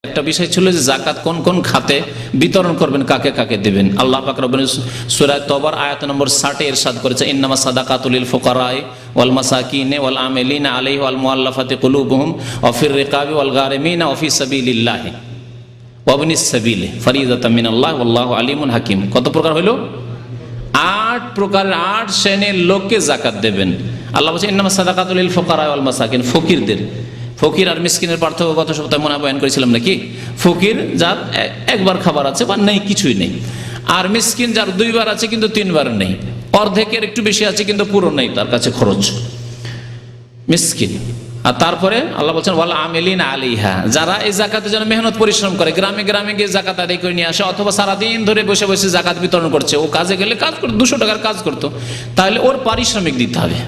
একটা বিষয় ছিল যে যাকাত কোন কোন খাতে বিতরণ করবেন, কাকে কাকে দেবেন। আল্লাহ পাক রব্বুল সূরা তওবার আয়াত নম্বর 60 ইরশাদ করেছে, ইন্নামা সাদাকাতুল লিল ফুকারাই ওয়াল মাসাকিন ওয়াল আমিলিনা আলাইহি ওয়াল মুআল্লাফাতি কুলুবুহুম ওয়া ফির রিকাবি ওয়াল গারিমিনা ওয়া ফি সাবিলিল্লাহ ওয়া ইবনিস সাবিল ফরিদাতাম মিনাল্লাহ ওয়াল্লাহু আলিমুন হাকিম। কত প্রকার হলো? 8 প্রকারের 8 শ্রেণীর লোককে যাকাত দেবেন। আল্লাহ বলেছেন ইন্নামা সাদাকাতুল লিল ফুকারাই ওয়াল মাসাকিন, ফকিরদের। ফকির আর মিসকিনের পার্থক্য গত সপ্তাহে মনে বয়ান করেছিলাম নাকি? ফকির যার একবার খাবার আছে বা নেই, কিছুই নেই। আর মিসকিন যার 2 বার আছে কিন্তু 3 বার নেই, অর্ধেকের একটু বেশি আছে কিন্তু পুরো নেই তার কাছে খরচ, মিসকিন। আর তারপরে আল্লাহ বলছেন ওয়াল আমিলিনা আলাইহা, যারা এই যাকাতের জন্য মেহনত পরিশ্রম করে, গ্রামে গ্রামে গিয়ে যাকাত আদায় করে নিয়ে আসে, অথবা সারাদিন ধরে বসে বসে যাকাত বিতরণ করছে। ও কাজে গেলে কাজ করতো, 200 টাকার কাজ করতো, তাহলে ওর পারিশ্রমিক দিতে হবে।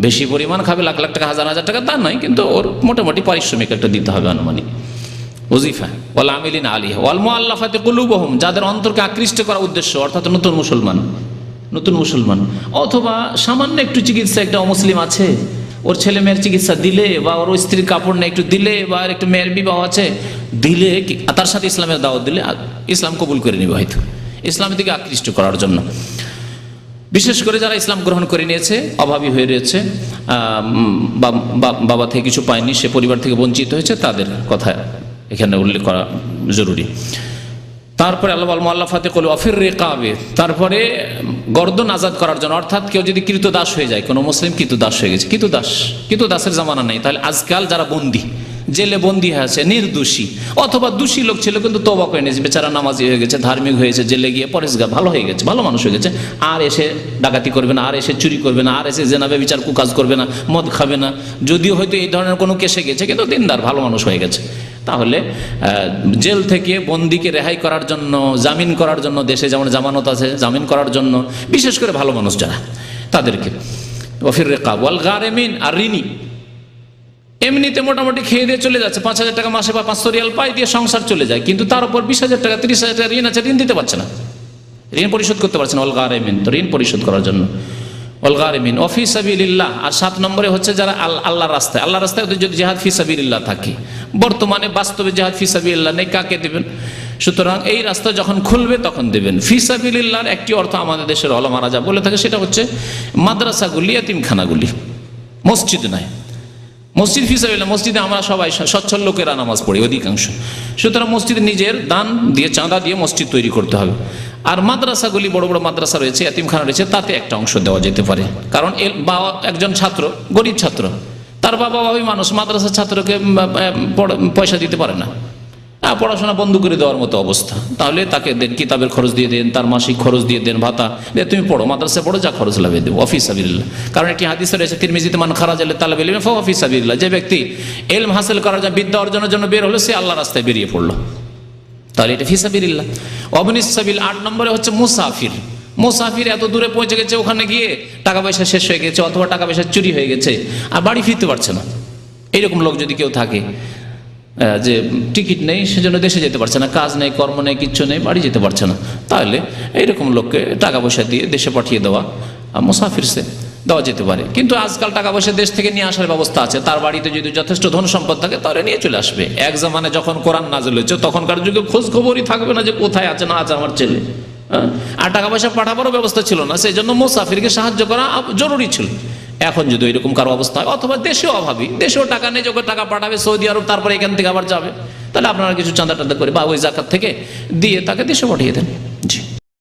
বেশি পরিমাণ খাবে, লাখ লাখ টাকা, হাজার হাজার টাকা তা নয়, কিন্তু ওর মোটামুটি পারিশ্রমিক একটা দিতে হবে, আনুমানিক ওজিফা। ওয়াল আমিলিনা আলাইহা ওয়াল মুআল্লাফাতি কুলুবুহুম, যাদের অন্তরকে আকৃষ্ট করা উদ্দেশ্য, অর্থাৎ নতুন মুসলমান, অথবা সামান্য একটু চিকিৎসা, একটা অমুসলিম আছে, ওর ছেলে মেয়ের চিকিৎসা দিলে, বা ওর স্ত্রীর কাপড় নেই একটু দিলে, বা একটু মেয়ের বিবাহ আছে দিলে, তার সাথে ইসলামের দাওয়াত দিলে ইসলাম কবুল করে নিবে, হয়তো ইসলামের দিকে আকৃষ্ট করার জন্য। বিশেষ করে যারা ইসলাম গ্রহণ করে নিয়েছে, অভাবী হয়ে রয়েছে, বাবা থেকে কিছু পায়নি, সে পরিবার থেকে বঞ্চিত হয়েছে, তাদের কথা এখানে উল্লেখ করা জরুরি। তারপরে আল্লাহ মুআল্লাফাতি কুলুবুহুম ওয়া ফির রিকাবি, তারপরে গর্দন আজাদ করার জন্য, অর্থাৎ কেউ যদি কৃতদাস হয়ে যায়, কোনো মুসলিম কৃতদাস হয়ে গেছে, কৃতদাসের জামানা নেই, তাহলে আজকাল যারা বন্দী, জেলে বন্দী হয়ে আছে, নির্দোষী অথবা দোষী লোক ছিল কিন্তু তওবা করে নিয়েছে, বেচারা নামাজি হয়ে গেছে, ধার্মিক হয়েছে, জেলে গিয়ে পরেশগার ভালো হয়ে গেছে, ভালো মানুষ হয়ে গেছে, আর এসে ডাকাতি করবে না, আর এসে চুরি করবে না, আর এসে জেনা ব্যভিচার কুকাজ করবে না, মদ খাবে না, যদিও হয়তো এই ধরনের কোনো কেসে গেছে, কিন্তু দিনদার ভালো মানুষ হয়ে গেছে। তাহলে জেল থেকে বন্দীকে রেহাই করার জন্য, জামিন করার জন্য, দেশে যেমন জামানত আছে, জামিন করার জন্য বিশেষ করে ভালো মানুষ যারা, তাদেরকে ওয়া ফির রিকাব ওয়াল গারিমিন, আর ঋণী, এমনিতে মোটামুটি খেয়ে দিয়ে চলে যাচ্ছে, 5,000 টাকা মাসে বা 500 রিয়াল পাই দিয়ে সংসার চলে যায়, কিন্তু তার উপর 20,000 টাকা 30,000 টাকা ঋণ আছে, ঋণ দিতে পারছে না, ঋণ পরিশোধ করতে পারছে না। ওয়াল গারিমিন, তো ঋণ পরিশোধ করার জন্য ওয়াল গারিমিন ওয়া ফি সাবিলিল্লাহ। আর 7 নম্বরে হচ্ছে যারা আল্লাহর রাস্তায় যদি জিহাদ ফি সাবিলিল্লাহ থাকে, বর্তমানে বাস্তবে জিহাদ ফি সাবিলিল্লাহ নেই, কাকে দেবেন? সুতরাং এই রাস্তা যখন খুলবে তখন দেবেন। ফি সাবিলিল্লাহর একটি অর্থ আমাদের দেশের ওলামারা যা বলে থাকে সেটা হচ্ছে মাদ্রাসাগুলি, এতিমখানাগুলি, মসজিদ নয়। মসজিদ ফি সাবিলিল্লাহ, মসজিদে আমরা সবাই সচ্ছল লোকেরা নামাজ পড়ি অধিকাংশ, সুতরাং মসজিদে নিজের দান দিয়ে, চাঁদা দিয়ে মসজিদ তৈরি করতে হবে। আর মাদ্রাসাগুলি, বড় বড় মাদ্রাসা রয়েছে, এতিমখানা রয়েছে, তাতে একটা অংশ দেওয়া যেতে পারে। কারণ বাবা একজন ছাত্র, গরিব ছাত্র, তার বাবা অভাবী মানুষ, মাদ্রাসার ছাত্রকে পয়সা দিতে পারে না, পড়াশোনা বন্ধ করে দেওয়ার মতো অবস্থা, তাহলে তাকে দেন, কিতাবের খরচ দিয়ে দেন, তার মাসিক খরচ দিয়ে দেন, ভাতা দিয়ে তুমি পড়ো, মাদ্রাসায় পড়ো, যা খরচ লাগে দেবো, ফি সাবিলিল্লাহ। কারণ একটি হাদিসে রয়েছে তিরমিজিতে, মান খারাজা লিতালাবিল ইলমি ফাহুয়া ফি সাবিলিল্লাহ, যে ব্যক্তি ইলম হাসিল করার জন্য, বিদ্যা অর্জনের জন্য বের হলো, সে আল্লাহর রাস্তায় বেরিয়ে পড়লো, তাহলে এটা ফি সাবিলিল্লাহ। ইবনিস সাবিল 8 নম্বরে হচ্ছে মুসাফির, এত দূরে পৌঁছে গেছে, ওখানে গিয়ে টাকা পয়সা শেষ হয়ে গেছে, অথবা টাকা পয়সা চুরি হয়ে গেছে, আর বাড়ি ফিরতে পারছে না, এইরকম লোক যদি কেউ থাকে, যে টিকিট নেই সেজন্য দেশে যেতে পারছে না, কাজ নেই, কর্ম নেই, কিচ্ছু নেই, বাড়ি যেতে পারছে না, তাহলে এইরকম লোককে টাকা পয়সা দিয়ে দেশে পাঠিয়ে দেওয়া, মুসাফির সে দেওয়া যেতে পারে। কিন্তু আজকাল টাকা পয়সা দেশ থেকে নিয়ে আসার ব্যবস্থা আছে, তার বাড়িতে যদি যথেষ্ট ধন সম্পদ থাকে তাহলে নিয়ে চলে আসবে। এক জামানে যখন কোরআন নাযিল হয়েছে তখনকার যুগে খোঁজ খবরই থাকবে না যে কোথায় আছে না আছে আমার ছেলে, আর টাকা পয়সা পাঠাবারও ব্যবস্থা ছিল না, সেই জন্য মুসাফিরকে সাহায্য করা জরুরি ছিল। এখন যদি এরকম কারো অবস্থা হয়, অথবা দেশেও অভাবী, দেশেও টাকা নেই, যখন টাকা পাঠাবে সৌদি আরব, তারপরে এখান থেকে আবার যাবে, তাহলে আপনারা কিছু চাঁদা টান্দা করে বা ওই যাকাত থেকে দিয়ে তাকে দেশে পাঠিয়ে দেন।